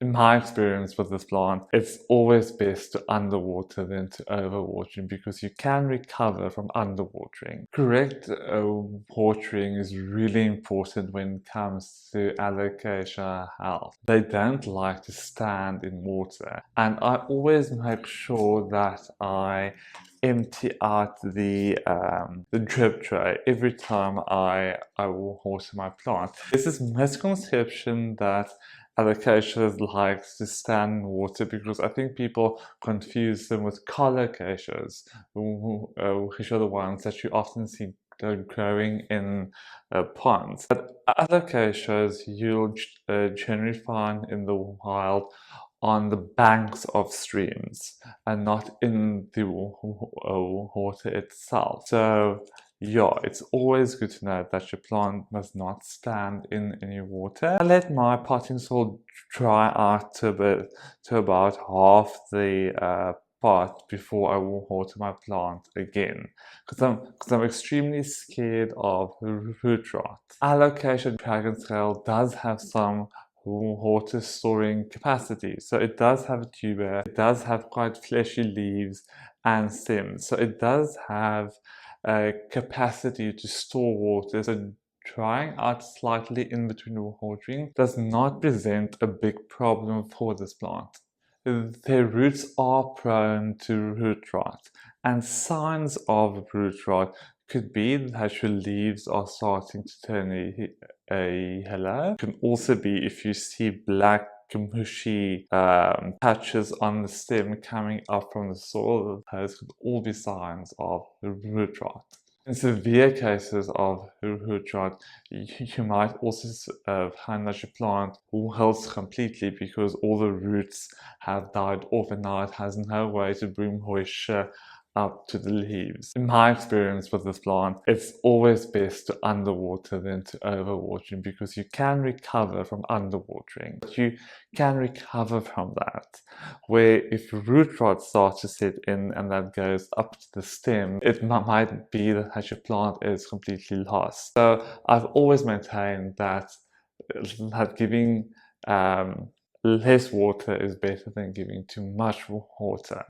In my experience with this plant, it's always best to underwater than to overwatering because you can recover from underwatering. Correct watering is really important when it comes to alocasia health. They don't like to stand in water, and I always make sure that I empty out the drip tray every time I will water my plant. There's this misconception that alocasias likes to stand in water because I think people confuse them with colocasias, which are the ones that you often see growing in ponds. But alocasias you'll generally find in the wild on the banks of streams and not in the water itself. So yeah, it's always good to know that your plant must not stand in any water. I let my potting soil dry out to about half the pot before I will water my plant again, because I'm extremely scared of root rot. Alocasia Dragon Scale does have some water storing capacity, so it does have a tuber, it does have quite fleshy leaves and stems, so it does have a capacity to store water. So drying out slightly in between watering does not present a big problem for this plant. Their roots are prone to root rot, and signs of root rot could be that your leaves are starting to turn a yellow. It can also be if you see black mushy patches on the stem coming up from the soil. Those could all be signs of root rot. In severe cases of root rot, you might also find that your plant wilts completely because all the roots have died off and now it has no way to bring moisture up to the leaves. In my experience with this plant, it's always best to underwater than to overwatering because you can recover from underwatering. But you can recover from that, where if root rot starts to set in and that goes up to the stem, it might be that your plant is completely lost. So I've always maintained that giving less water is better than giving too much water.